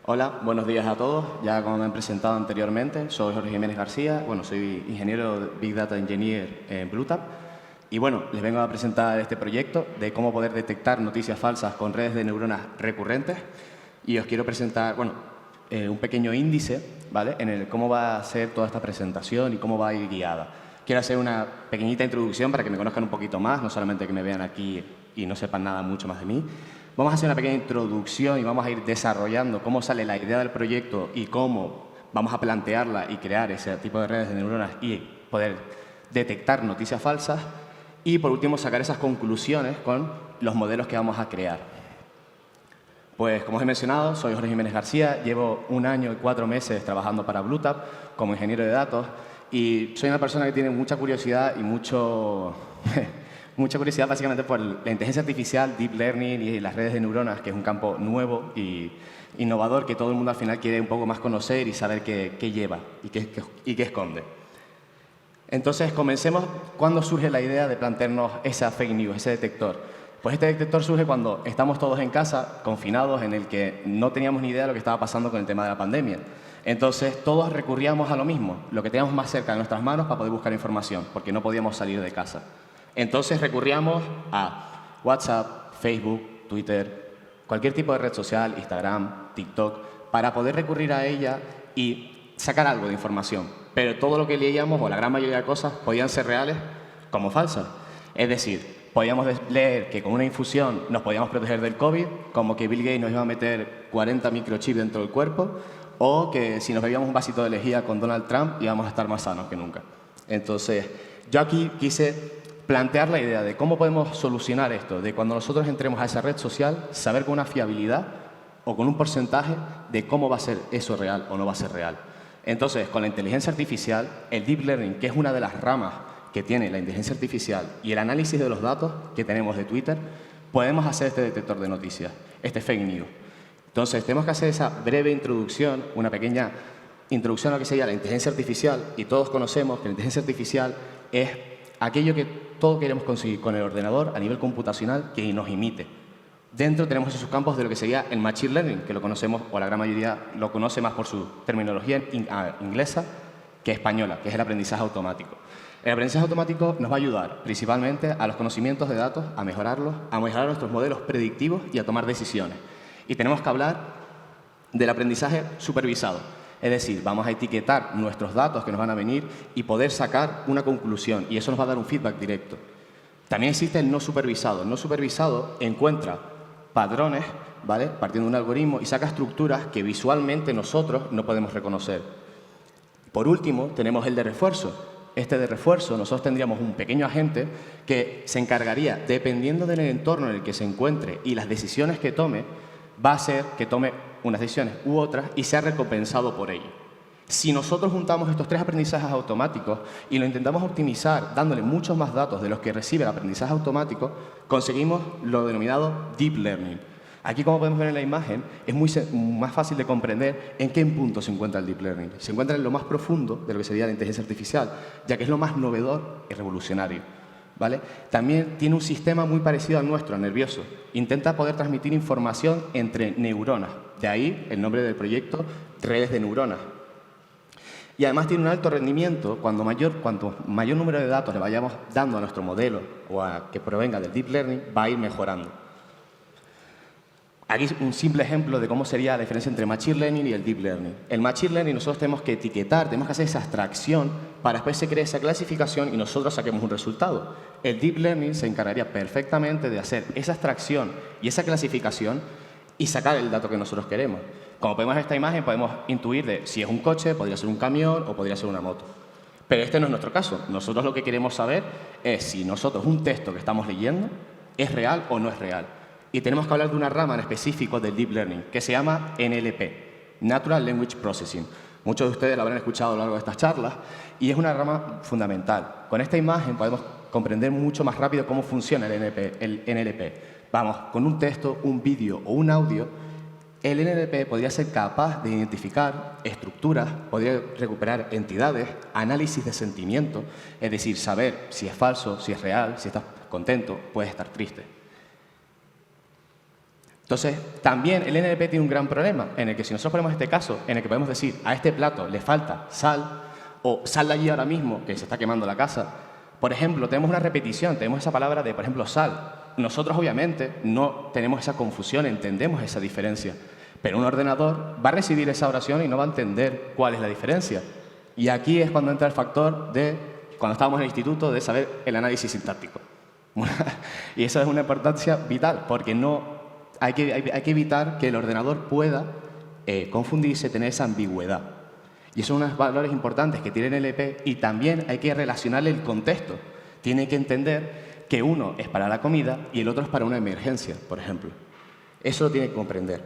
Hola, buenos días a todos. Ya como me han presentado anteriormente, soy Jorge Jiménez García. Bueno, soy ingeniero de Big Data Engineer en Bluetooth. Y bueno, les vengo a presentar este proyecto de cómo poder detectar noticias falsas con redes de neuronas recurrentes. Y os quiero presentar, bueno, un pequeño índice, ¿vale?, en el cómo va a ser toda esta presentación y cómo va a ir guiada. Quiero hacer una pequeñita introducción para que me conozcan un poquito más, no solamente que me vean aquí y no sepan nada mucho más de mí. Vamos a hacer una pequeña introducción y vamos a ir desarrollando cómo sale la idea del proyecto y cómo vamos a plantearla y crear ese tipo de redes de neuronas y poder detectar noticias falsas. Y por último, sacar esas conclusiones con los modelos que vamos a crear. Pues como os he mencionado, soy Jorge Jiménez García, llevo 1 año y 4 meses trabajando para Bluetooth como ingeniero de datos y soy una persona que tiene mucha curiosidad y mucha curiosidad básicamente por la inteligencia artificial, deep learning y las redes de neuronas, que es un campo nuevo y innovador que todo el mundo al final quiere un poco más conocer y saber qué lleva y qué esconde. Entonces, comencemos. ¿Cuándo surge la idea de plantearnos esa fake news, ese detector? Pues este detector surge cuando estamos todos en casa, confinados, en el que no teníamos ni idea de lo que estaba pasando con el tema de la pandemia. Entonces, todos recurríamos a lo mismo, lo que teníamos más cerca de nuestras manos para poder buscar información, porque no podíamos salir de casa. Entonces, recurríamos a WhatsApp, Facebook, Twitter, cualquier tipo de red social, Instagram, TikTok, para poder recurrir a ella y sacar algo de información. Pero todo lo que leíamos, o la gran mayoría de cosas, podían ser reales como falsas. Es decir, podíamos leer que con una infusión nos podíamos proteger del COVID, como que Bill Gates nos iba a meter 40 microchips dentro del cuerpo, o que si nos bebíamos un vasito de lejía con Donald Trump íbamos a estar más sanos que nunca. Entonces, yo aquí quise plantear la idea de cómo podemos solucionar esto, de cuando nosotros entremos a esa red social, saber con una fiabilidad o con un porcentaje de cómo va a ser eso real o no va a ser real. Entonces, con la inteligencia artificial, el deep learning, que es una de las ramas que tiene la inteligencia artificial, y el análisis de los datos que tenemos de Twitter, podemos hacer este detector de noticias, este fake news. Entonces, tenemos que hacer esa breve introducción, una pequeña introducción a lo que sería la inteligencia artificial, y todos conocemos que la inteligencia artificial es aquello que todos queremos conseguir con el ordenador a nivel computacional que nos imite. Dentro tenemos esos campos de lo que sería el Machine Learning, que lo conocemos, o la gran mayoría lo conoce más por su terminología inglesa que española, que es el aprendizaje automático. El aprendizaje automático nos va a ayudar principalmente a los conocimientos de datos, a mejorarlos, a mejorar nuestros modelos predictivos y a tomar decisiones. Y tenemos que hablar del aprendizaje supervisado. Es decir, vamos a etiquetar nuestros datos que nos van a venir y poder sacar una conclusión, y eso nos va a dar un feedback directo. También existe el no supervisado. El no supervisado encuentra patrones, ¿vale?, partiendo de un algoritmo, y saca estructuras que visualmente nosotros no podemos reconocer. Por último, tenemos el de refuerzo. Este de refuerzo, nosotros tendríamos un pequeño agente que se encargaría, dependiendo del entorno en el que se encuentre y las decisiones que tome, va a hacer que tome unas decisiones u otras y sea recompensado por ello. Si nosotros juntamos estos 3 aprendizajes automáticos y lo intentamos optimizar dándole muchos más datos de los que recibe el aprendizaje automático, conseguimos lo denominado Deep Learning. Aquí, como podemos ver en la imagen, es más fácil de comprender en qué punto se encuentra el Deep Learning. Se encuentra en lo más profundo de lo que sería la inteligencia artificial, ya que es lo más novedor y revolucionario, ¿vale? También tiene un sistema muy parecido al nuestro, al nervioso. Intenta poder transmitir información entre neuronas. De ahí el nombre del proyecto, redes de neuronas. Y además tiene un alto rendimiento cuanto mayor número de datos le vayamos dando a nuestro modelo o a que provenga del Deep Learning, va a ir mejorando. Aquí un simple ejemplo de cómo sería la diferencia entre Machine Learning y el Deep Learning. El Machine Learning nosotros tenemos que etiquetar, tenemos que hacer esa abstracción para después se cree esa clasificación y nosotros saquemos un resultado. El Deep Learning se encargaría perfectamente de hacer esa abstracción y esa clasificación y sacar el dato que nosotros queremos. Como podemos ver en esta imagen, podemos intuir de si es un coche, podría ser un camión o podría ser una moto. Pero este no es nuestro caso. Nosotros lo que queremos saber es si nosotros un texto que estamos leyendo es real o no es real. Y tenemos que hablar de una rama en específico del Deep Learning, que se llama NLP, Natural Language Processing. Muchos de ustedes lo habrán escuchado a lo largo de estas charlas, y es una rama fundamental. Con esta imagen podemos comprender mucho más rápido cómo funciona el NLP. Vamos, con un texto, un vídeo o un audio, el NLP podría ser capaz de identificar estructuras, podría recuperar entidades, análisis de sentimiento, es decir, saber si es falso, si es real, si estás contento, puedes estar triste. Entonces, también el NLP tiene un gran problema, en el que si nosotros ponemos este caso, en el que podemos decir, a este plato le falta sal, o sal de allí ahora mismo, que se está quemando la casa, por ejemplo, tenemos una repetición, tenemos esa palabra de, por ejemplo, sal. Nosotros, obviamente, no tenemos esa confusión, entendemos esa diferencia, pero un ordenador va a recibir esa oración y no va a entender cuál es la diferencia. Y aquí es cuando entra el factor de, cuando estábamos en el instituto, de saber el análisis sintáctico. Y eso es una importancia vital, porque hay que evitar que el ordenador pueda confundirse, tener esa ambigüedad. Y esos son unos valores importantes que tiene el NLP, y también hay que relacionarle el contexto. Tiene que entender que uno es para la comida y el otro es para una emergencia, por ejemplo. Eso lo tiene que comprender.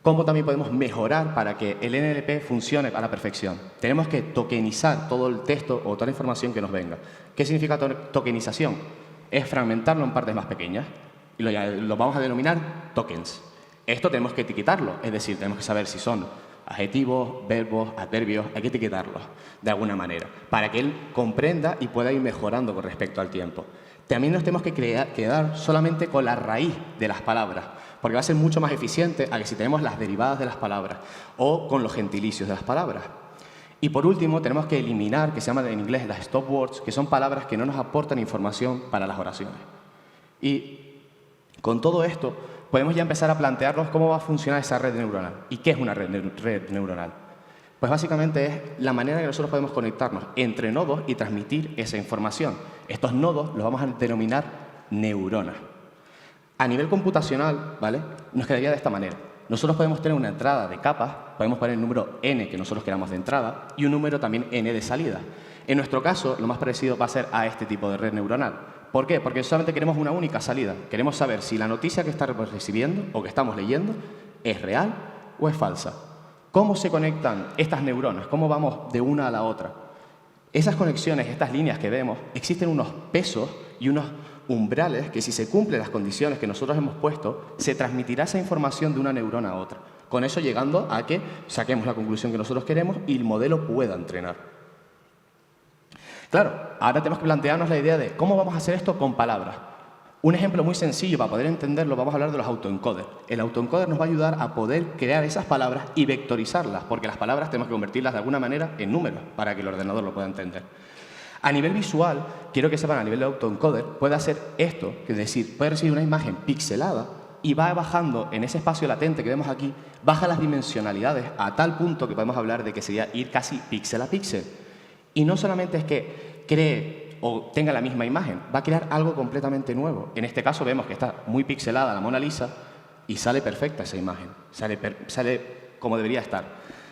¿Cómo también podemos mejorar para que el NLP funcione a la perfección? Tenemos que tokenizar todo el texto o toda la información que nos venga. ¿Qué significa tokenización? Es fragmentarlo en partes más pequeñas y lo vamos a denominar tokens. Esto tenemos que etiquetarlo, es decir, tenemos que saber si son adjetivos, verbos, adverbios, hay que etiquetarlos de alguna manera para que él comprenda y pueda ir mejorando con respecto al tiempo. También nos tenemos que quedar solamente con la raíz de las palabras, porque va a ser mucho más eficiente a que si tenemos las derivadas de las palabras o con los gentilicios de las palabras. Y por último, tenemos que eliminar, que se llaman en inglés las stop words, que son palabras que no nos aportan información para las oraciones. Y con todo esto, podemos ya empezar a plantearnos cómo va a funcionar esa red neuronal. ¿Y qué es una red neuronal? Pues básicamente es la manera en que nosotros podemos conectarnos entre nodos y transmitir esa información. Estos nodos los vamos a denominar neuronas. A nivel computacional, ¿vale?, nos quedaría de esta manera. Nosotros podemos tener una entrada de capas, podemos poner el número n que nosotros queramos de entrada y un número también n de salida. En nuestro caso, lo más parecido va a ser a este tipo de red neuronal. ¿Por qué? Porque solamente queremos una única salida. Queremos saber si la noticia que estamos recibiendo o que estamos leyendo es real o es falsa. ¿Cómo se conectan estas neuronas? ¿Cómo vamos de una a la otra? Esas conexiones, estas líneas que vemos, existen unos pesos y unos umbrales que si se cumplen las condiciones que nosotros hemos puesto, se transmitirá esa información de una neurona a otra. Con eso llegando a que saquemos la conclusión que nosotros queremos y el modelo pueda entrenar. Claro, ahora tenemos que plantearnos la idea de cómo vamos a hacer esto con palabras. Un ejemplo muy sencillo para poder entenderlo, vamos a hablar de los autoencoders. El autoencoder nos va a ayudar a poder crear esas palabras y vectorizarlas, porque las palabras tenemos que convertirlas de alguna manera en números para que el ordenador lo pueda entender. A nivel visual, quiero que sepan, a nivel de autoencoder, puede hacer esto, es decir, puede recibir una imagen pixelada y va bajando en ese espacio latente que vemos aquí, baja las dimensionalidades a tal punto que podemos hablar de que sería ir casi píxel a píxel. Y no solamente es que cree o tenga la misma imagen, va a crear algo completamente nuevo. En este caso vemos que está muy pixelada la Mona Lisa y sale perfecta esa imagen, sale como debería estar.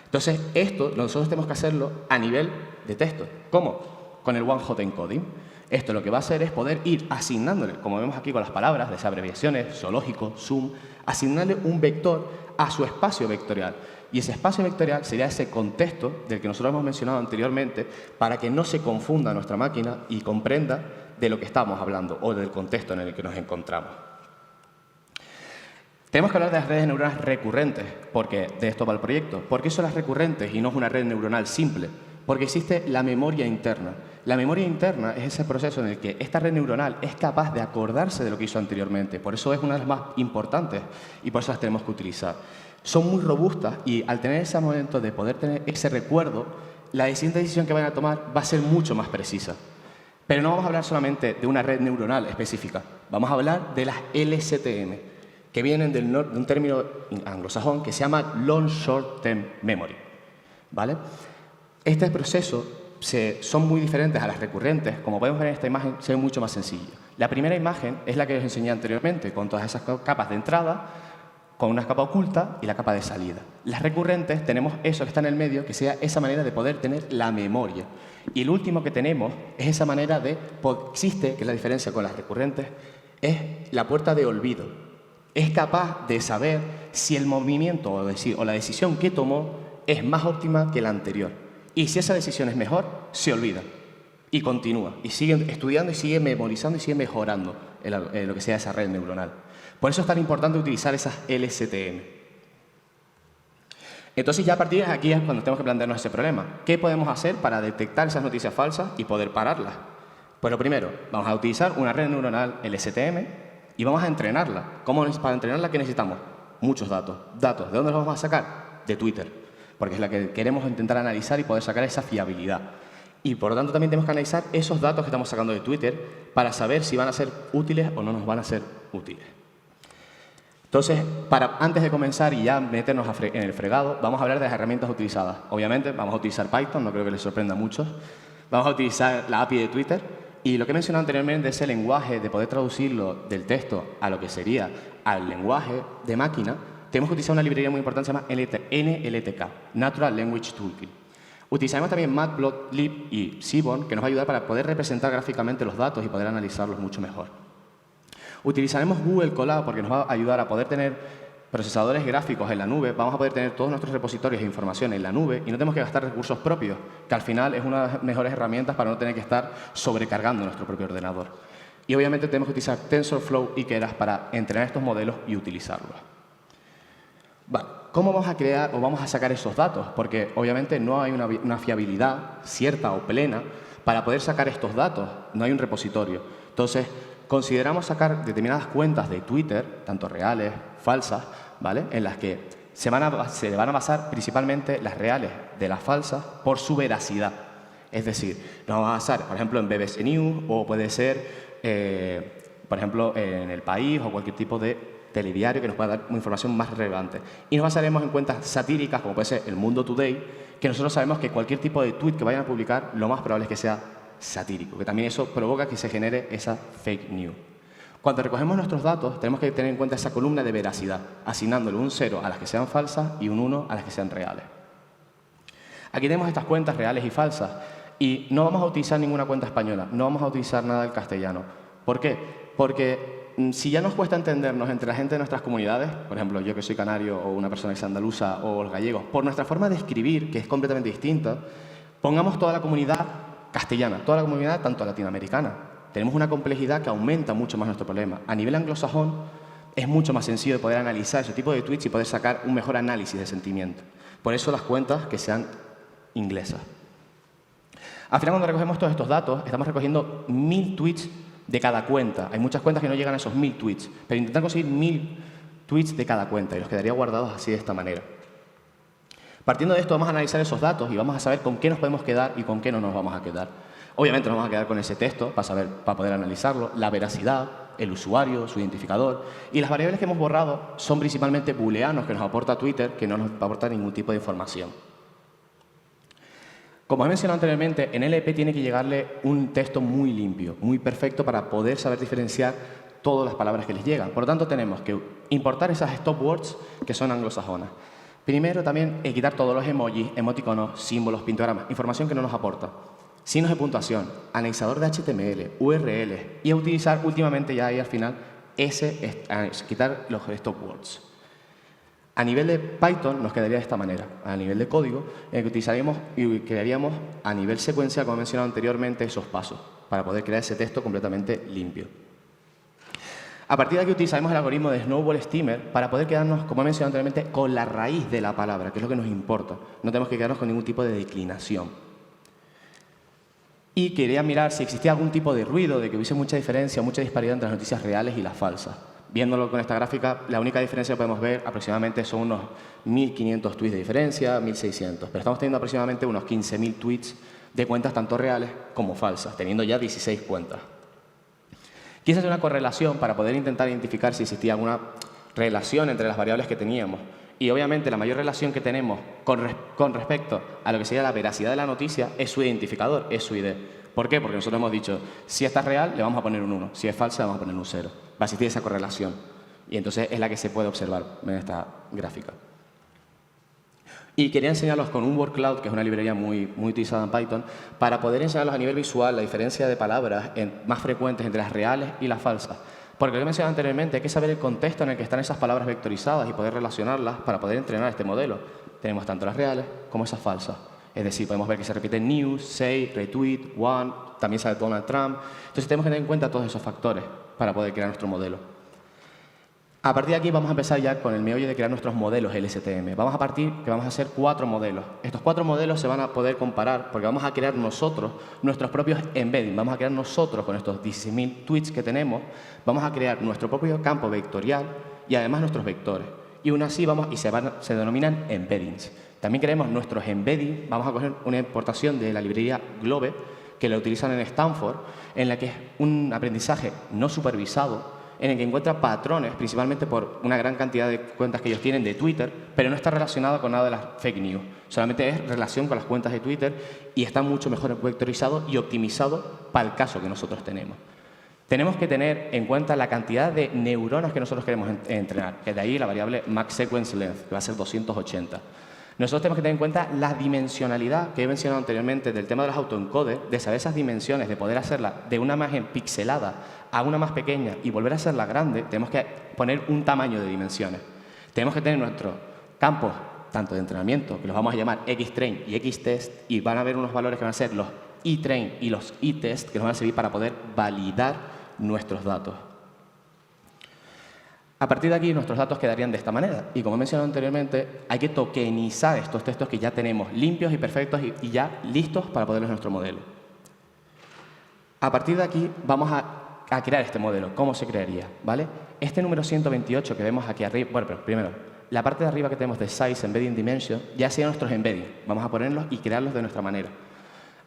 Entonces, esto nosotros tenemos que hacerlo a nivel de texto. ¿Cómo? Con el one-hot encoding. Esto lo que va a hacer es poder ir asignándole, como vemos aquí con las palabras, de abreviaciones, zoológico, zoom, asignarle un vector a su espacio vectorial. Y ese espacio vectorial sería ese contexto del que nosotros hemos mencionado anteriormente para que no se confunda nuestra máquina y comprenda de lo que estamos hablando o del contexto en el que nos encontramos. Tenemos que hablar de las redes neuronales recurrentes, porque de esto va el proyecto. ¿Por qué son las recurrentes y no es una red neuronal simple? Porque existe la memoria interna. La memoria interna es ese proceso en el que esta red neuronal es capaz de acordarse de lo que hizo anteriormente. Por eso es una de las más importantes y por eso las tenemos que utilizar. Son muy robustas y al tener ese momento de poder tener ese recuerdo, la siguiente decisión que vayan a tomar va a ser mucho más precisa. Pero no vamos a hablar solamente de una red neuronal específica. Vamos a hablar de las LSTM, que vienen de un término anglosajón que se llama Long Short Term Memory, ¿vale? Este proceso son muy diferentes a las recurrentes. Como podemos ver en esta imagen, se ve mucho más sencillo. La primera imagen es la que os enseñé anteriormente, con todas esas capas de entrada, con una capa oculta y la capa de salida. Las recurrentes tenemos eso que está en el medio, que sea esa manera de poder tener la memoria. Y el último que tenemos es esa manera existe, que es la diferencia con las recurrentes, es la puerta de olvido. Es capaz de saber si el movimiento o la decisión que tomó es más óptima que la anterior. Y si esa decisión es mejor, se olvida y continúa. Y sigue estudiando y sigue memorizando y sigue mejorando lo que sea esa red neuronal. Por eso es tan importante utilizar esas LSTM. Entonces ya a partir de aquí es cuando tenemos que plantearnos ese problema. ¿Qué podemos hacer para detectar esas noticias falsas y poder pararlas? Pues lo primero, vamos a utilizar una red neuronal LSTM y vamos a entrenarla. Para entrenarla, ¿qué necesitamos? Muchos datos. ¿Datos? ¿De dónde los vamos a sacar? De Twitter, porque es la que queremos intentar analizar y poder sacar esa fiabilidad. Y por lo tanto también tenemos que analizar esos datos que estamos sacando de Twitter para saber si van a ser útiles o no nos van a ser útiles. Entonces, antes de comenzar y ya meternos en el fregado, vamos a hablar de las herramientas utilizadas. Obviamente, vamos a utilizar Python, no creo que les sorprenda a muchos. Vamos a utilizar la API de Twitter. Y lo que he mencionado anteriormente es el lenguaje de poder traducirlo del texto a lo que sería al lenguaje de máquina. Tenemos que utilizar una librería muy importante que se llama NLTK, Natural Language Toolkit. Utilizaremos también Matplotlib y Seaborn, que nos va a ayudar para poder representar gráficamente los datos y poder analizarlos mucho mejor. Utilizaremos Google Colab porque nos va a ayudar a poder tener procesadores gráficos en la nube. Vamos a poder tener todos nuestros repositorios de información en la nube y no tenemos que gastar recursos propios, que al final es una de las mejores herramientas para no tener que estar sobrecargando nuestro propio ordenador. Y obviamente tenemos que utilizar TensorFlow y Keras para entrenar estos modelos y utilizarlos. Vale. ¿Cómo vamos a crear o vamos a sacar esos datos? Porque obviamente no hay una fiabilidad cierta o plena para poder sacar estos datos. No hay un repositorio. Entonces, consideramos sacar determinadas cuentas de Twitter, tanto reales, falsas, ¿vale? En las que se van a basar principalmente las reales de las falsas por su veracidad. Es decir, nos vamos a basar, por ejemplo, en BBC News o puede ser, por ejemplo, en El País o cualquier tipo de telediario que nos pueda dar información más relevante. Y nos basaremos en cuentas satíricas, como puede ser El Mundo Today, que nosotros sabemos que cualquier tipo de tweet que vayan a publicar, lo más probable es que sea satírico, que también eso provoca que se genere esa fake news. Cuando recogemos nuestros datos, tenemos que tener en cuenta esa columna de veracidad, asignándole un 0 a las que sean falsas y un 1 a las que sean reales. Aquí tenemos estas cuentas reales y falsas, y no vamos a utilizar ninguna cuenta española, no vamos a utilizar nada del castellano. ¿Por qué? Porque si ya nos cuesta entendernos entre la gente de nuestras comunidades, por ejemplo, yo que soy canario o una persona que es andaluza o los gallegos, por nuestra forma de escribir, que es completamente distinta, pongamos toda la comunidad castellana, toda la comunidad tanto latinoamericana. Tenemos una complejidad que aumenta mucho más nuestro problema. A nivel anglosajón es mucho más sencillo de poder analizar ese tipo de tweets y poder sacar un mejor análisis de sentimiento. Por eso las cuentas que sean inglesas. Al final, cuando recogemos todos estos datos, estamos recogiendo 1000 tweets de cada cuenta. Hay muchas cuentas que no llegan a esos 1000 tweets, pero intentar conseguir 1000 tweets de cada cuenta y los quedaría guardados así de esta manera. Partiendo de esto, vamos a analizar esos datos y vamos a saber con qué nos podemos quedar y con qué no nos vamos a quedar. Obviamente nos vamos a quedar con ese texto para poder analizarlo, la veracidad, el usuario, su identificador. Y las variables que hemos borrado son principalmente booleanos que nos aporta Twitter, que no nos aporta ningún tipo de información. Como he mencionado anteriormente, en LP tiene que llegarle un texto muy limpio, muy perfecto para poder saber diferenciar todas las palabras que les llegan. Por lo tanto, tenemos que importar esas stop words que son anglosajonas. Primero, también quitar todos los emojis, emoticonos, símbolos, pictogramas, información que no nos aporta. Signos de puntuación, anexador de HTML, URLs y a utilizar últimamente ya ahí al final quitar los stop words. A nivel de Python nos quedaría de esta manera, a nivel de código, en el que utilizaríamos y crearíamos a nivel secuencial, como he mencionado anteriormente, esos pasos para poder crear ese texto completamente limpio. A partir de aquí utilizaremos el algoritmo de Snowball Steamer para poder quedarnos, como he mencionado anteriormente, con la raíz de la palabra, que es lo que nos importa. No tenemos que quedarnos con ningún tipo de declinación. Y quería mirar si existía algún tipo de ruido, de que hubiese mucha diferencia o mucha disparidad entre las noticias reales y las falsas. Viéndolo con esta gráfica, la única diferencia que podemos ver aproximadamente son unos 1.500 tweets de diferencia, 1.600. Pero estamos teniendo aproximadamente unos 15.000 tweets de cuentas tanto reales como falsas, teniendo ya 16 cuentas. Quise hacer una correlación para poder intentar identificar si existía alguna relación entre las variables que teníamos. Y obviamente la mayor relación que tenemos con respecto a lo que sería la veracidad de la noticia es su identificador, es su ID. ¿Por qué? Porque nosotros hemos dicho, si esta es real, le vamos a poner un 1. Si es falsa, le vamos a poner un 0. Va a existir esa correlación. Y entonces es la que se puede observar en esta gráfica. Y quería enseñarlos con un word cloud, que es una librería muy utilizada en Python, para poder enseñarlos a nivel visual la diferencia de palabras más frecuentes entre las reales y las falsas. Porque lo que he mencionado anteriormente, hay que saber el contexto en el que están esas palabras vectorizadas y poder relacionarlas para poder entrenar este modelo. Tenemos tanto las reales como esas falsas. Es decir, podemos ver que se repiten news, say, retweet, one, también sale Donald Trump. Entonces tenemos que tener en cuenta todos esos factores para poder crear nuestro modelo. A partir de aquí vamos a empezar ya con el meollo de crear nuestros modelos LSTM. Vamos a partir que vamos a hacer 4 modelos. Estos 4 modelos se van a poder comparar porque vamos a crear nosotros nuestros propios embeddings. Vamos a crear nosotros con estos 16.000 tweets que tenemos, vamos a crear nuestro propio campo vectorial y además nuestros vectores. Y aún así se denominan embeddings. También creemos nuestros embeddings. Vamos a coger una importación de la librería Globe que la utilizan en Stanford, en la que es un aprendizaje no supervisado, en el que encuentra patrones, principalmente por una gran cantidad de cuentas que ellos tienen de Twitter, pero no está relacionado con nada de las fake news. Solamente es relación con las cuentas de Twitter y está mucho mejor vectorizado y optimizado para el caso que nosotros tenemos. Tenemos que tener en cuenta la cantidad de neuronas que nosotros queremos entrenar, que de ahí la variable max sequence length, que va a ser 280. Nosotros tenemos que tener en cuenta la dimensionalidad que he mencionado anteriormente del tema de los autoencoders, de saber esas dimensiones, de poder hacerla de una imagen pixelada a una más pequeña y volver a hacerla grande. Tenemos que poner un tamaño de dimensiones. Tenemos que tener nuestros campos, tanto de entrenamiento, que los vamos a llamar Xtrain y Xtest, y van a haber unos valores que van a ser los eTrain y los eTest, que nos van a servir para poder validar nuestros datos. A partir de aquí, nuestros datos quedarían de esta manera. Y como he mencionado anteriormente, hay que tokenizar estos textos que ya tenemos limpios y perfectos y ya listos para ponerlos en nuestro modelo. A partir de aquí, vamos a crear este modelo. ¿Cómo se crearía? ¿Vale? Este número 128 que vemos aquí arriba, bueno, pero primero, la parte de arriba que tenemos de Size Embedding Dimension, ya sean nuestros embeddings. Vamos a ponerlos y crearlos de nuestra manera.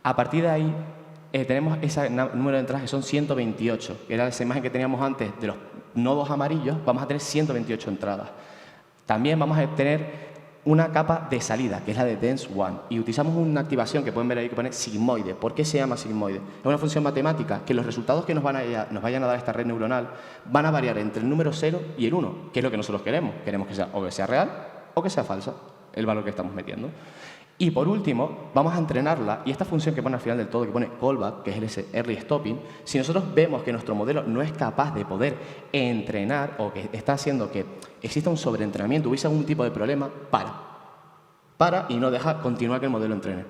A partir de ahí, tenemos ese número de entradas que son 128, que era esa imagen que teníamos antes de los nodos amarillos. Vamos a tener 128 entradas. También vamos a tener una capa de salida, que es la de Dense One, y utilizamos una activación que pueden ver ahí que pone sigmoide. ¿Por qué se llama sigmoide? Es una función matemática que los resultados que nos vayan a dar esta red neuronal van a variar entre el número 0 y el 1, que es lo que nosotros queremos. Queremos que sea o que sea real o que sea falsa, el valor que estamos metiendo. Y por último, vamos a entrenarla, y esta función que pone al final del todo, que pone callback, que es ese early stopping, si nosotros vemos que nuestro modelo no es capaz de poder entrenar o que está haciendo que exista un sobreentrenamiento, hubiese algún tipo de problema, para y no deja continuar que el modelo entrene.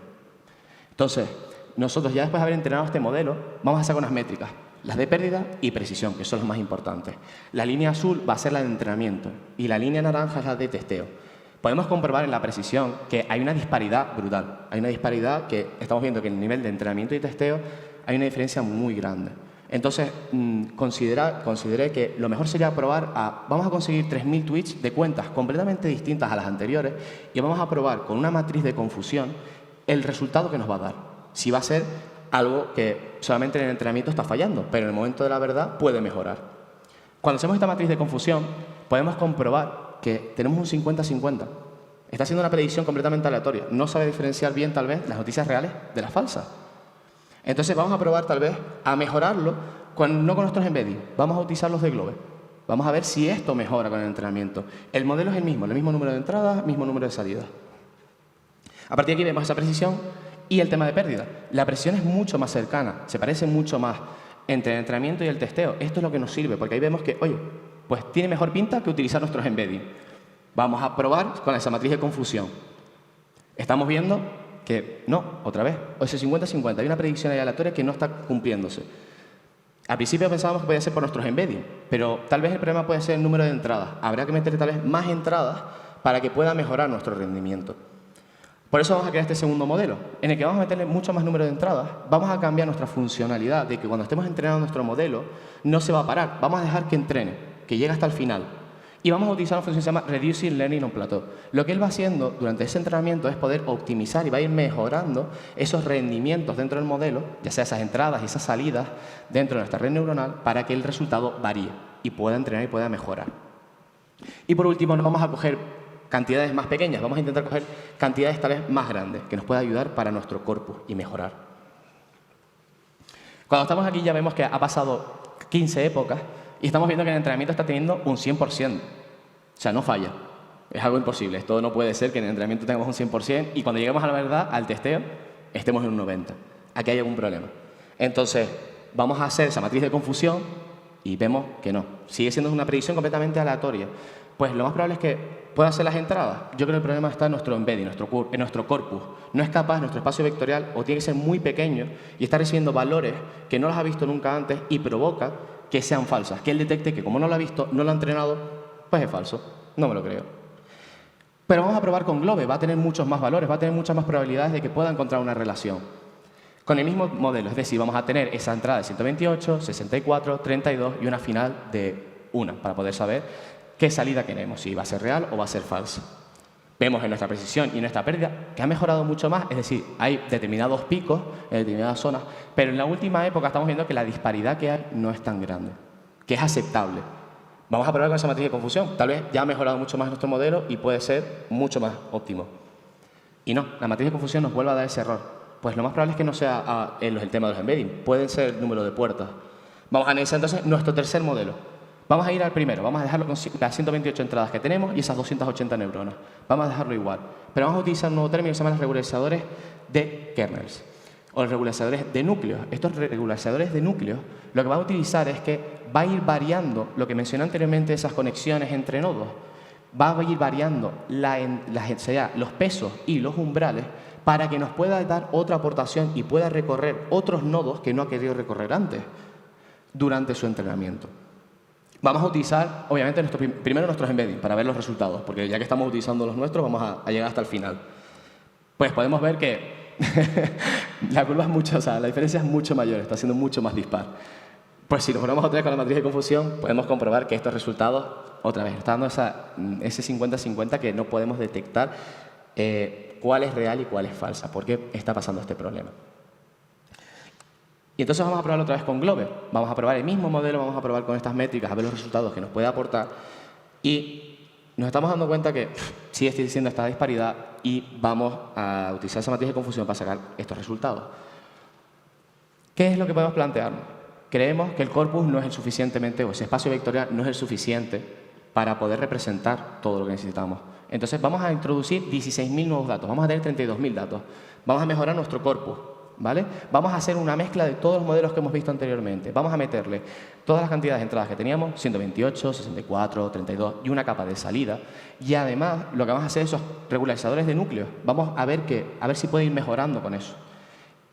Entonces, nosotros ya después de haber entrenado este modelo, vamos a sacar unas métricas, las de pérdida y precisión, que son las más importantes. La línea azul va a ser la de entrenamiento y la línea naranja es la de testeo. Podemos comprobar en la precisión que hay una disparidad brutal. Hay una disparidad que estamos viendo que en el nivel de entrenamiento y testeo hay una diferencia muy grande. Entonces, consideré que lo mejor sería probar vamos a conseguir 3.000 tweets de cuentas completamente distintas a las anteriores y vamos a probar con una matriz de confusión el resultado que nos va a dar. Si va a ser algo que solamente en el entrenamiento está fallando, pero en el momento de la verdad puede mejorar. Cuando hacemos esta matriz de confusión, podemos comprobar que tenemos un 50-50. Está haciendo una predicción completamente aleatoria. No sabe diferenciar bien, tal vez, las noticias reales de las falsas. Entonces, vamos a probar, tal vez, a mejorarlo, no con nuestros embeddings. Vamos a utilizar los de Globe. Vamos a ver si esto mejora con el entrenamiento. El modelo es el mismo número de entradas, mismo número de salidas. A partir de aquí vemos esa precisión y el tema de pérdida. La precisión es mucho más cercana, se parece mucho más entre el entrenamiento y el testeo. Esto es lo que nos sirve, porque ahí vemos que, oye, pues tiene mejor pinta que utilizar nuestros embeddings. Vamos a probar con esa matriz de confusión. Estamos viendo que no, otra vez, o ese 50-50. Hay una predicción ahí aleatoria que no está cumpliéndose. Al principio pensábamos que podía ser por nuestros embeddings, pero tal vez el problema puede ser el número de entradas. Habrá que meter tal vez más entradas para que pueda mejorar nuestro rendimiento. Por eso vamos a crear este segundo modelo, en el que vamos a meterle mucho más número de entradas. Vamos a cambiar nuestra funcionalidad de que cuando estemos entrenando nuestro modelo no se va a parar. Vamos a dejar que entrene, que llegue hasta el final. Y vamos a utilizar una función que se llama Reducing Learning on Plateau. Lo que él va haciendo durante ese entrenamiento es poder optimizar y va a ir mejorando esos rendimientos dentro del modelo, ya sea esas entradas y esas salidas dentro de nuestra red neuronal, para que el resultado varíe y pueda entrenar y pueda mejorar. Y por último, no vamos a coger cantidades más pequeñas, vamos a intentar coger cantidades tal vez más grandes, que nos pueda ayudar para nuestro corpus y mejorar. Cuando estamos aquí ya vemos que ha pasado 15 épocas y estamos viendo que el entrenamiento está teniendo un 100%. O sea, no falla. Es algo imposible. Esto no puede ser que en el entrenamiento tengamos un 100% y cuando lleguemos a la verdad, al testeo, estemos en un 90%. Aquí hay algún problema. Entonces, vamos a hacer esa matriz de confusión y vemos que no. Sigue siendo una predicción completamente aleatoria. Pues lo más probable es que pueda hacer las entradas. Yo creo que el problema está en nuestro embedding, en nuestro corpus. No es capaz, nuestro espacio vectorial, o tiene que ser muy pequeño y está recibiendo valores que no los ha visto nunca antes y provoca que sean falsas. Que él detecte que como no lo ha visto, no lo ha entrenado, Pues es falso, no me lo creo. Pero vamos a probar con Globe, va a tener muchos más valores, va a tener muchas más probabilidades de que pueda encontrar una relación. Con el mismo modelo, es decir, vamos a tener esa entrada de 128, 64, 32 y una final de 1, para poder saber qué salida queremos, si va a ser real o va a ser falsa. Vemos en nuestra precisión y en nuestra pérdida que ha mejorado mucho más, es decir, hay determinados picos en determinadas zonas, pero en la última época estamos viendo que la disparidad que hay no es tan grande, que es aceptable. Vamos a probar con esa matriz de confusión. Tal vez ya ha mejorado mucho más nuestro modelo y puede ser mucho más óptimo. Y no, la matriz de confusión nos vuelve a dar ese error. Pues lo más probable es que no sea el tema de los embedding, pueden ser el número de puertas. Vamos a analizar entonces nuestro tercer modelo. Vamos a ir al primero, vamos a dejarlo con las 128 entradas que tenemos y esas 280 neuronas. Vamos a dejarlo igual. Pero vamos a utilizar un nuevo término que se llama los regularizadores de kernels o los regularizadores de núcleos. Estos regularizadores de núcleos lo que va a utilizar es que va a ir variando lo que mencioné anteriormente, esas conexiones entre nodos. Va a ir variando los pesos y los umbrales para que nos pueda dar otra aportación y pueda recorrer otros nodos que no ha querido recorrer antes durante su entrenamiento. Vamos a utilizar, obviamente, primero nuestros embeddings para ver los resultados, porque ya que estamos utilizando los nuestros, vamos a llegar hasta el final. Pues podemos ver que la curva es mucho, o sea, la diferencia es mucho mayor, está siendo mucho más dispar. Pues si nos ponemos otra vez con la matriz de confusión, podemos comprobar que estos resultados, otra vez, está dando ese 50-50 que no podemos detectar cuál es real y cuál es falsa, por qué está pasando este problema. Y entonces vamos a probarlo otra vez con Globe. Vamos a probar el mismo modelo, vamos a probar con estas métricas, a ver los resultados que nos puede aportar. Y nos estamos dando cuenta que sigue existiendo esta disparidad y vamos a utilizar esa matriz de confusión para sacar estos resultados. ¿Qué es lo que podemos plantearnos? Creemos que el corpus no es el suficientemente, o ese espacio vectorial no es el suficiente para poder representar todo lo que necesitamos. Entonces vamos a introducir 16.000 nuevos datos, vamos a tener 32.000 datos. Vamos a mejorar nuestro corpus. ¿Vale? Vamos a hacer una mezcla de todos los modelos que hemos visto anteriormente. Vamos a meterle todas las cantidades de entradas que teníamos, 128, 64, 32 y una capa de salida. Y además, lo que vamos a hacer es esos regularizadores de núcleos. Vamos a ver si puede ir mejorando con eso.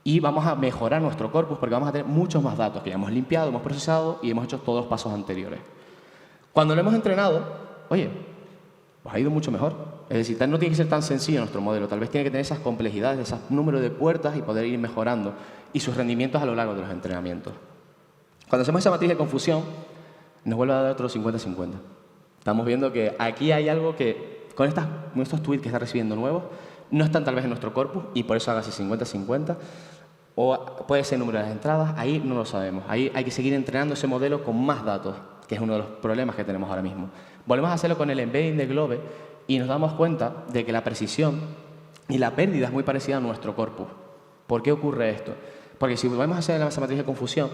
Y vamos a mejorar nuestro corpus porque vamos a tener muchos más datos que ya hemos limpiado, hemos procesado y hemos hecho todos los pasos anteriores. Cuando lo hemos entrenado, oye, pues ha ido mucho mejor. Es decir, no tiene que ser tan sencillo nuestro modelo, tal vez tiene que tener esas complejidades, esos números de puertas y poder ir mejorando y sus rendimientos a lo largo de los entrenamientos. Cuando hacemos esa matriz de confusión, nos vuelve a dar otro 50-50. Estamos viendo que aquí hay algo que, con estos tweets que está recibiendo nuevos, no están tal vez en nuestro corpus y por eso haga ese 50-50, o puede ser el número de las entradas, ahí no lo sabemos. Ahí hay que seguir entrenando ese modelo con más datos, que es uno de los problemas que tenemos ahora mismo. Volvemos a hacerlo con el embedding de Globe y nos damos cuenta de que la precisión y la pérdida es muy parecida a nuestro corpus. ¿Por qué ocurre esto? Porque si volvemos a hacer esa matriz de confusión,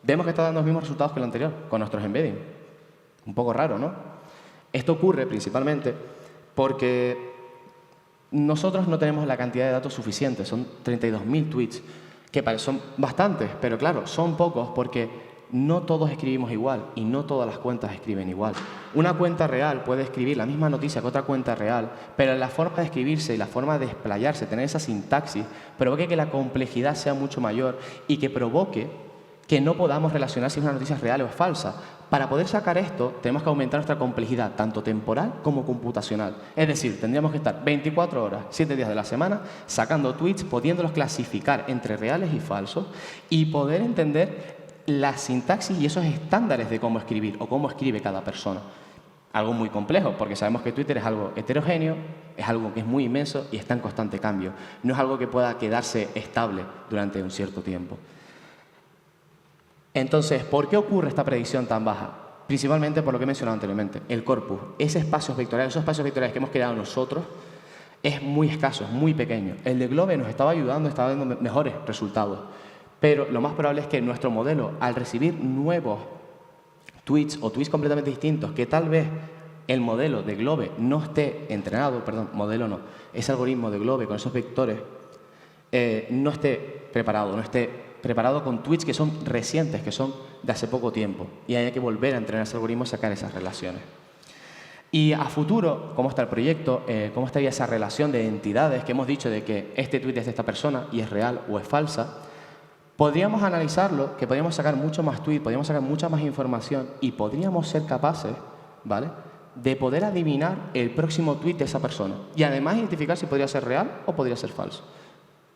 vemos que está dando los mismos resultados que el anterior, con nuestros embedding. Un poco raro, ¿no? Esto ocurre principalmente porque nosotros no tenemos la cantidad de datos suficiente, son 32.000 tweets, que son bastantes, pero claro, son pocos porque no todos escribimos igual y no todas las cuentas escriben igual. Una cuenta real puede escribir la misma noticia que otra cuenta real, pero la forma de escribirse y la forma de explayarse, tener esa sintaxis, provoque que la complejidad sea mucho mayor y que provoque que no podamos relacionar si es una noticia real o es falsa. Para poder sacar esto, tenemos que aumentar nuestra complejidad, tanto temporal como computacional. Es decir, tendríamos que estar 24 horas, 7 días de la semana, sacando tweets, pudiéndolos clasificar entre reales y falsos y poder entender la sintaxis y esos estándares de cómo escribir o cómo escribe cada persona. Algo muy complejo, porque sabemos que Twitter es algo heterogéneo, es algo que es muy inmenso y está en constante cambio. No es algo que pueda quedarse estable durante un cierto tiempo. Entonces, ¿por qué ocurre esta predicción tan baja? Principalmente por lo que he mencionado anteriormente, el corpus. Esos espacios vectoriales que hemos creado nosotros, es muy escaso, es muy pequeño. El de Globe nos estaba ayudando, estaba dando mejores resultados. Pero lo más probable es que nuestro modelo, al recibir nuevos tweets o tweets completamente distintos, que tal vez el modelo de Globe no esté entrenado, modelo no, ese algoritmo de Globe con esos vectores, no esté preparado con tweets que son recientes, que son de hace poco tiempo. Y hay que volver a entrenar ese algoritmo y sacar esas relaciones. Y a futuro, ¿cómo está el proyecto? ¿Cómo estaría esa relación de entidades que hemos dicho de que este tweet es de esta persona y es real o es falsa? Podríamos analizarlo, que podríamos sacar mucho más tweets, podríamos sacar mucha más información y podríamos ser capaces, ¿vale?, de poder adivinar el próximo tuit de esa persona y además identificar si podría ser real o podría ser falso.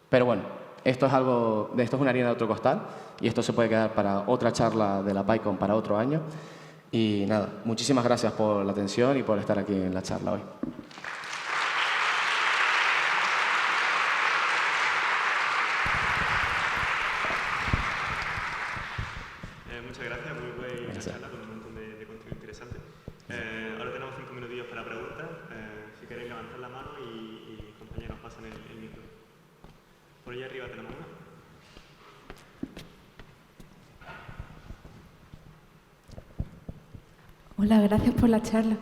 Pero bueno, esto es una harina de otro costal y esto se puede quedar para otra charla de la PyCon para otro año. Y nada, muchísimas gracias por la atención y por estar aquí en la charla hoy. Muchas gracias, muy buena charla con un montón de contenido interesante. Ahora tenemos 5 minutillos para preguntas. Si queréis levantar la mano y compañeros pasan el micro. Por allá arriba tenemos una. Hola, gracias por la charla.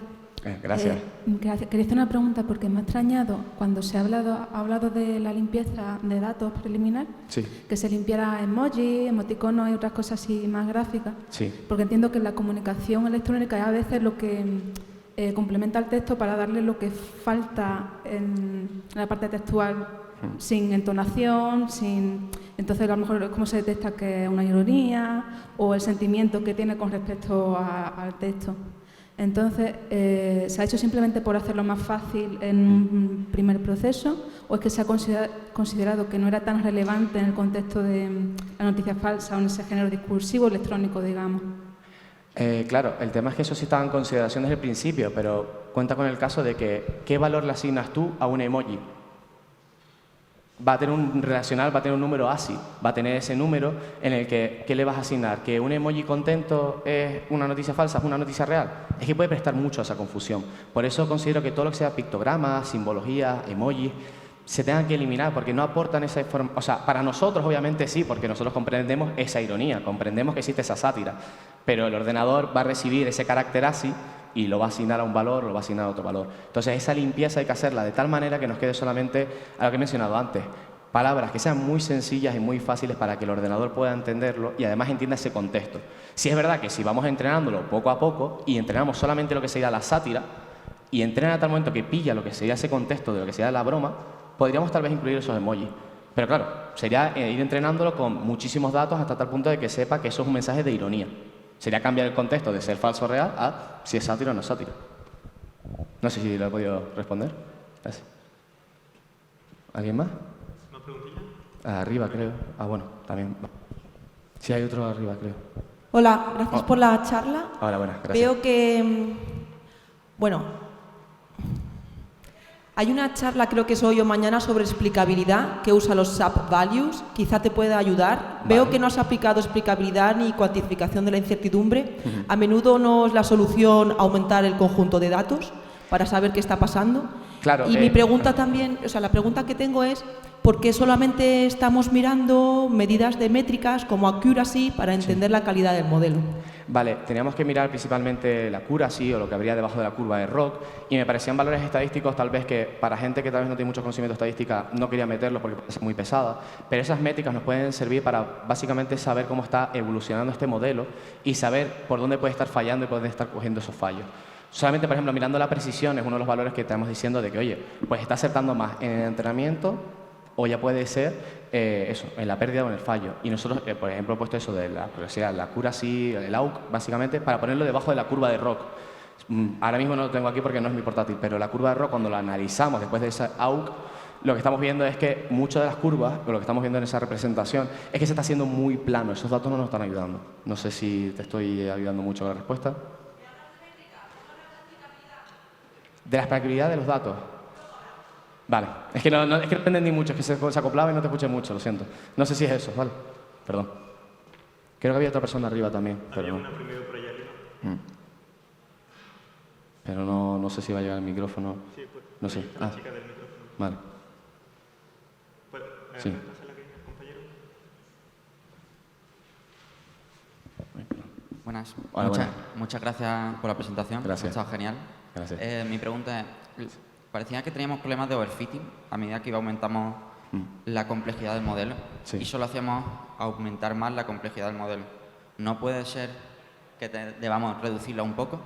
Gracias. Quería hacer una pregunta porque me ha extrañado cuando se ha hablado de la limpieza de datos preliminar, Sí. que se limpiara emoji, emoticonos y otras cosas así más gráficas, Sí. porque entiendo que la comunicación electrónica es a veces lo que complementa el texto para darle lo que falta en la parte textual, sin entonación, entonces a lo mejor cómo se detecta que es una ironía o el sentimiento que tiene con respecto al texto. Entonces, ¿se ha hecho simplemente por hacerlo más fácil en un primer proceso o es que se ha considerado que no era tan relevante en el contexto de la noticia falsa o en ese género discursivo electrónico, digamos? Claro, el tema es que eso sí estaba en consideración desde el principio, pero cuenta con el caso de que ¿qué valor le asignas tú a un emoji? Va a tener un relacional, va a tener un número ASCII, va a tener ese número en el que ¿qué le vas a asignar? ¿Que un emoji contento es una noticia falsa, es una noticia real? Es que puede prestar mucho a esa confusión. Por eso considero que todo lo que sea pictogramas, simbología, emojis, se tengan que eliminar porque no aportan esa información. O sea, para nosotros obviamente sí, porque nosotros comprendemos esa ironía, comprendemos que existe esa sátira, pero el ordenador va a recibir ese carácter ASCII y lo va a asignar a un valor, lo va a asignar a otro valor. Entonces, esa limpieza hay que hacerla de tal manera que nos quede solamente a lo que he mencionado antes, palabras que sean muy sencillas y muy fáciles para que el ordenador pueda entenderlo y además entienda ese contexto. Si es verdad que si vamos entrenándolo poco a poco y entrenamos solamente lo que sería la sátira y entrena a tal momento que pilla lo que sería ese contexto de lo que sería la broma, podríamos tal vez incluir esos emojis. Pero claro, sería ir entrenándolo con muchísimos datos hasta tal punto de que sepa que eso es un mensaje de ironía. Sería cambiar el contexto de ser falso o real a si es sátira o no es sátira. No sé si lo he podido responder. Gracias. ¿Alguien más? ¿Más preguntillas? Arriba, creo. Ah, bueno, también. Sí, hay otro arriba, creo. Hola, gracias por la charla. Hola, buenas, gracias. Veo que, bueno, hay una charla, creo que es hoy o mañana, sobre explicabilidad, que usa los SAP Values. Quizá te pueda ayudar. Vale. Veo que no has aplicado explicabilidad ni cuantificación de la incertidumbre. A menudo no es la solución aumentar el conjunto de datos para saber qué está pasando. Claro, Y mi pregunta también, o sea, la pregunta que tengo es, ¿por qué solamente estamos mirando medidas de métricas como accuracy para entender la calidad del modelo? Vale, teníamos que mirar principalmente la accuracy o lo que habría debajo de la curva de ROC y me parecían valores estadísticos tal vez que para gente que tal vez no tiene mucho conocimiento de estadística no quería meterlo porque puede ser muy pesada, pero esas métricas nos pueden servir para básicamente saber cómo está evolucionando este modelo y saber por dónde puede estar fallando y por dónde estar cogiendo esos fallos. Solamente, por ejemplo, mirando la precisión es uno de los valores que estamos diciendo de que, oye, pues está acertando más en el entrenamiento o ya puede ser eso, en la pérdida o en el fallo. Y nosotros, por ejemplo, he puesto eso de la accuracy, el AUC, básicamente, para ponerlo debajo de la curva de ROC. Ahora mismo no lo tengo aquí porque no es mi portátil, pero la curva de ROC, cuando la analizamos después de esa AUC, lo que estamos viendo es que muchas de las curvas, o lo que estamos viendo en esa representación, es que se está haciendo muy plano. Esos datos no nos están ayudando. No sé si te estoy ayudando mucho con la respuesta. De la explicabilidad de los datos. Vale, es que no entendí mucho, es que se acoplaba y no te escuché mucho, lo siento. No sé si es eso, ¿vale? Perdón. Creo que había otra persona arriba también, pero Había no. una primero por allá arriba. Pero no sé si va a llegar el micrófono. Sí, pues. No sé. ahí está la chica del micrófono. Vale. Pues, Sí. pásala aquí, compañero. Buenas. Hola, buenas. Muchas gracias por la presentación. Gracias. Ha estado genial. Gracias. Mi pregunta es, parecía que teníamos problemas de overfitting a medida que aumentamos la complejidad del modelo Sí. y solo hacíamos aumentar más la complejidad del modelo. ¿No puede ser que debamos reducirla un poco?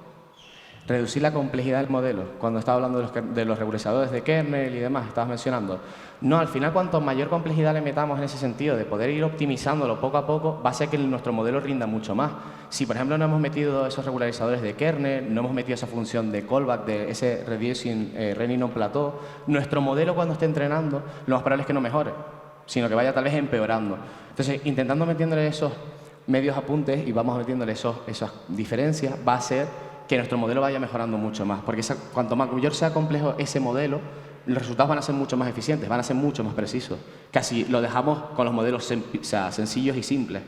Reducir la complejidad del modelo. Cuando estaba hablando de los regularizadores de kernel y demás, estabas mencionando. No, al final, cuanto mayor complejidad le metamos en ese sentido, de poder ir optimizándolo poco a poco, va a hacer que nuestro modelo rinda mucho más. Si, por ejemplo, no hemos metido esos regularizadores de kernel, no hemos metido esa función de callback, de ese reducing running on plateau, nuestro modelo cuando esté entrenando, lo más probable es que no mejore, sino que vaya tal vez empeorando. Entonces, intentando metiéndole esos medios apuntes y vamos metiéndole esas diferencias, va a hacer que nuestro modelo vaya mejorando mucho más, porque cuanto mayor sea complejo ese modelo, los resultados van a ser mucho más eficientes, van a ser mucho más precisos. Casi lo dejamos con los modelos sencillos y simples.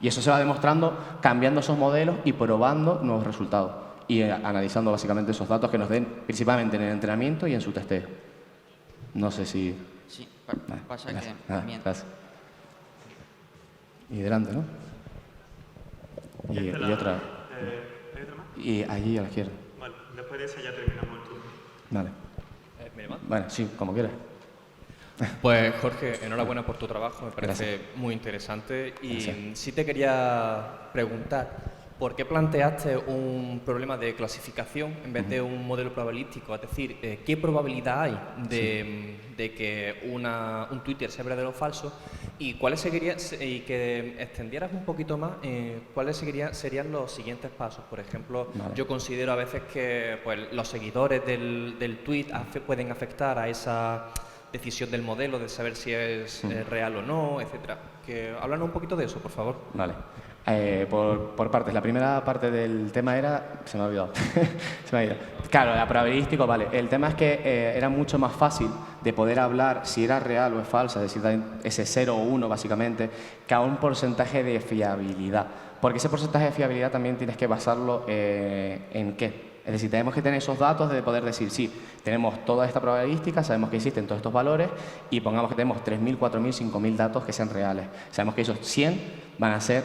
Y eso se va demostrando cambiando esos modelos y probando nuevos resultados. Y analizando básicamente esos datos que nos den principalmente en el entrenamiento y en su testeo. No sé si... Sí, pasa gracias. que... Gracias. Y delante, ¿no? Y otra. ¿Hay otra más? Y allí a la izquierda. Vale, después de esa ya terminamos el turno. Vale. ¿Me llaman? Bueno, sí, como quieras. Pues Jorge, enhorabuena por tu trabajo, me parece Gracias. muy interesante y Gracias. sí te quería preguntar, ¿por qué planteaste un problema de clasificación en vez de un modelo probabilístico? Es decir, ¿qué probabilidad hay de que un Twitter sea verdadero o falso? Y y que extendieras un poquito más, ¿cuáles serían los siguientes pasos? Por ejemplo, Vale. yo considero a veces que pues, los seguidores del tweet pueden afectar a esa decisión del modelo, de saber si es real o no, etcétera. Háblanos un poquito de eso, por favor. Vale. Por partes. La primera parte del tema era... Se me ha olvidado. Se me ha ido. Claro, la probabilístico, vale. El tema es que era mucho más fácil de poder hablar si era real o es falsa, es decir, ese 0 o 1 básicamente, que a un porcentaje de fiabilidad. Porque ese porcentaje de fiabilidad también tienes que basarlo en qué. Es decir, tenemos que tener esos datos de poder decir, sí, tenemos toda esta probabilística, sabemos que existen todos estos valores y pongamos que tenemos 3.000, 4.000, 5.000 datos que sean reales. Sabemos que esos 100 van a ser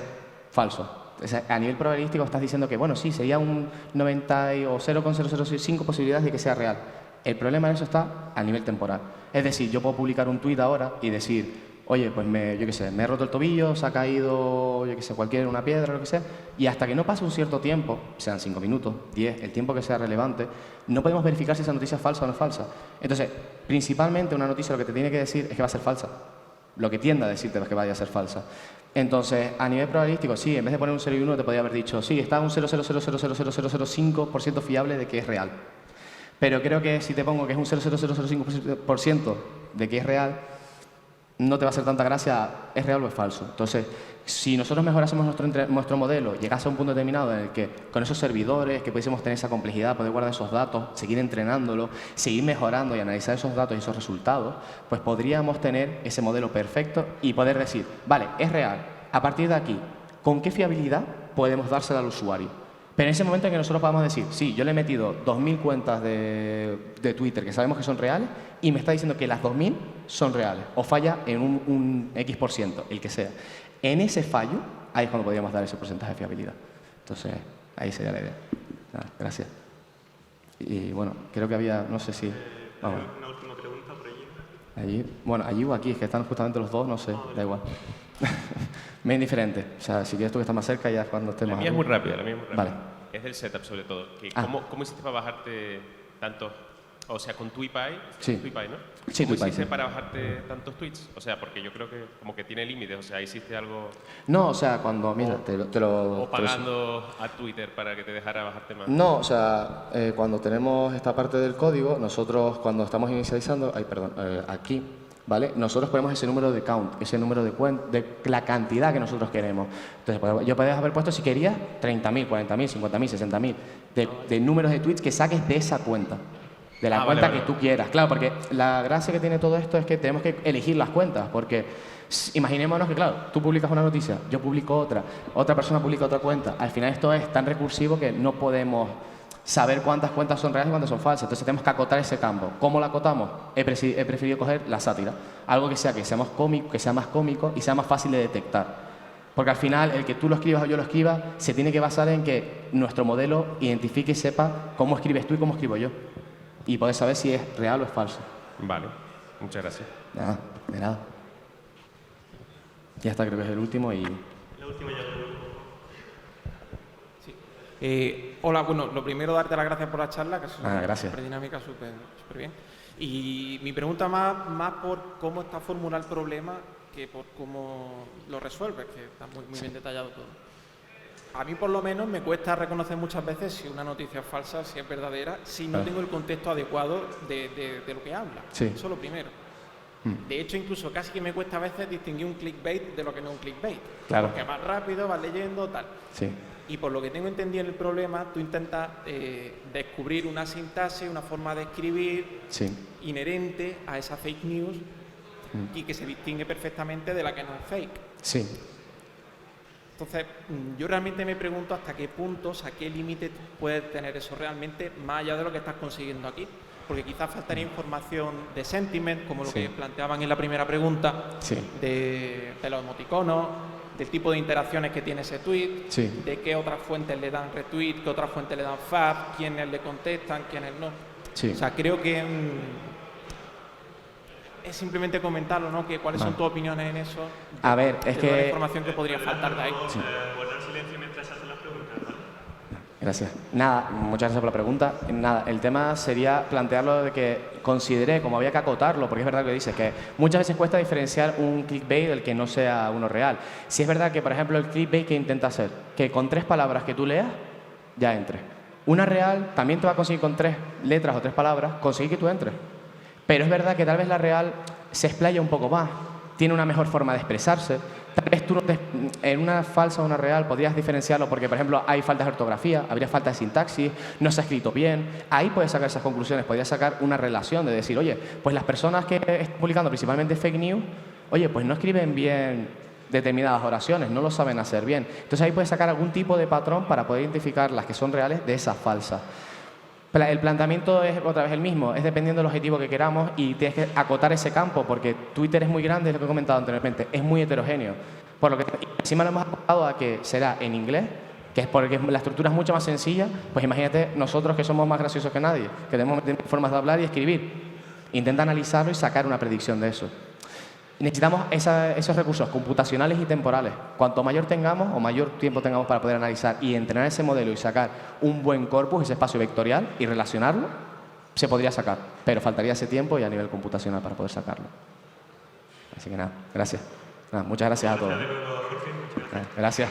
falsos. O sea, a nivel probabilístico estás diciendo que, bueno, sí, sería un 90 o 0,0005 posibilidades de que sea real. El problema en eso está a nivel temporal. Es decir, yo puedo publicar un tuit ahora y decir, oye, pues yo qué sé, me he roto el tobillo, se ha caído, yo qué sé, una piedra, lo que sea, y hasta que no pase un cierto tiempo, sean 5 minutos, 10, el tiempo que sea relevante, no podemos verificar si esa noticia es falsa o no es falsa. Entonces, principalmente una noticia lo que te tiene que decir es que va a ser falsa. Lo que tienda a decirte es que vaya a ser falsa. Entonces, a nivel probabilístico, sí, en vez de poner un 0 y 1, te podría haber dicho, sí, está un 0,0000005% fiable de que es real. Pero creo que si te pongo que es un 0,00005% de que es real, no te va a hacer tanta gracia, ¿es real o es falso? Entonces, si nosotros mejorásemos nuestro modelo, llegase a un punto determinado en el que con esos servidores, que pudiésemos tener esa complejidad, poder guardar esos datos, seguir entrenándolo, seguir mejorando y analizar esos datos y esos resultados, pues podríamos tener ese modelo perfecto y poder decir, vale, es real, a partir de aquí, ¿con qué fiabilidad podemos dársela al usuario? Pero en ese momento en que nosotros podamos decir, sí, yo le he metido 2.000 cuentas de Twitter que sabemos que son reales y me está diciendo que las 2.000 son reales o falla en un X%, el que sea. En ese fallo, ahí es cuando podríamos dar ese porcentaje de fiabilidad. Entonces, ahí sería la idea. Nada, gracias. Y bueno, creo que había, no sé si... Vamos. Una última pregunta por allí. Allí, bueno, allí o aquí, es que están justamente los dos, no sé, da igual. Me es indiferente. O sea, si quieres tú que estás más cerca, ya es cuando estés La más... mía es muy rápida, Vale. Es del setup sobre todo. Ah. ¿Cómo hiciste para bajarte tantos, o sea, con TweetPy? Sí. TweetPy, ¿no? Sí, ¿Cómo TweetPy, hiciste sí. para bajarte tantos tweets? O sea, porque yo creo que como que tiene límites, o sea, hiciste algo No, o sea, cuando... Mira, te lo... o pagando a Twitter para que te dejara bajarte más. No, o sea, cuando tenemos esta parte del código, nosotros cuando estamos inicializando, aquí, ¿vale? Nosotros ponemos ese número de count, ese número de la cantidad que nosotros queremos. Entonces, yo podría haber puesto, si querías, 30.000, 40.000, 50.000, 60.000 de números de tweets que saques de esa cuenta. De la cuenta que tú quieras. Claro, porque la gracia que tiene todo esto es que tenemos que elegir las cuentas, porque imaginémonos que, claro, tú publicas una noticia, yo publico otra persona publica otra cuenta. Al final esto es tan recursivo que no podemos saber cuántas cuentas son reales y cuántas son falsas. Entonces tenemos que acotar ese campo. ¿Cómo lo acotamos? He preferido coger la sátira. Algo que sea más cómico, que sea más cómico y sea más fácil de detectar. Porque al final, el que tú lo escribas o yo lo escriba, se tiene que basar en que nuestro modelo identifique y sepa cómo escribes tú y cómo escribo yo. Y poder saber si es real o es falso. Vale, muchas gracias. Nada, de nada. Ya está, creo que es el último y... La última ya. Hola, bueno, lo primero darte las gracias por la charla, que es gracias. súper dinámica, súper bien. Y mi pregunta más por cómo está formulado el problema que por cómo lo resuelves, que está muy bien detallado todo. A mí por lo menos me cuesta reconocer muchas veces si una noticia es falsa, si es verdadera, si no tengo el contexto adecuado de lo que habla. Sí. Eso es lo primero. De hecho, incluso casi que me cuesta a veces distinguir un clickbait de lo que no es un clickbait. Claro. Porque vas rápido, vas leyendo, tal. Sí. Y por lo que tengo entendido en el problema, tú intentas descubrir una sintaxis, una forma de escribir inherente a esa fake news y que se distingue perfectamente de la que no es fake. Sí. Entonces, yo realmente me pregunto hasta qué puntos, a qué límite puedes tener eso realmente, más allá de lo que estás consiguiendo aquí. Porque quizás faltaría información de sentiment, como lo que planteaban en la primera pregunta, de los emoticonos, del tipo de interacciones que tiene ese tweet, de qué otras fuentes le dan retweet, qué otras fuentes le dan fab, quiénes le contestan, quiénes no. O sea, creo que es simplemente comentarlo, ¿no? Que cuáles son tus opiniones en eso. A ver, es que... la información que podría faltar de ahí. Guardar silencio mientras hacen las preguntas, ¿vale? Gracias. Nada, muchas gracias por la pregunta. Nada, el tema sería plantearlo de que consideré, como había que acotarlo, porque es verdad que dices que muchas veces cuesta diferenciar un clickbait del que no sea uno real. Si es verdad que, por ejemplo, el clickbait que intenta hacer, que con 3 palabras que tú leas, ya entres. Una real también te va a conseguir con 3 letras o 3 palabras, conseguir que tú entres. Pero es verdad que tal vez la real se explaya un poco más, tiene una mejor forma de expresarse. Tal vez tú en una falsa o una real podrías diferenciarlo porque, por ejemplo, hay faltas de ortografía, habría falta de sintaxis, no se ha escrito bien. Ahí puedes sacar esas conclusiones, podrías sacar una relación de decir, oye, pues las personas que están publicando principalmente fake news, oye, pues no escriben bien determinadas oraciones, no lo saben hacer bien. Entonces ahí puedes sacar algún tipo de patrón para poder identificar las que son reales de esas falsas. El planteamiento es otra vez el mismo, es dependiendo del objetivo que queramos y tienes que acotar ese campo porque Twitter es muy grande, es lo que he comentado anteriormente, es muy heterogéneo. Por lo que encima lo hemos acotado a que será en inglés, que es porque la estructura es mucho más sencilla, pues imagínate nosotros que somos más graciosos que nadie, que tenemos formas de hablar y escribir. Intenta analizarlo y sacar una predicción de eso. Necesitamos esos recursos computacionales y temporales. Cuanto mayor tengamos o mayor tiempo tengamos para poder analizar y entrenar ese modelo y sacar un buen corpus, ese espacio vectorial y relacionarlo, se podría sacar. Pero faltaría ese tiempo y a nivel computacional para poder sacarlo. Así que nada, gracias. Nada, muchas gracias a todos. Gracias.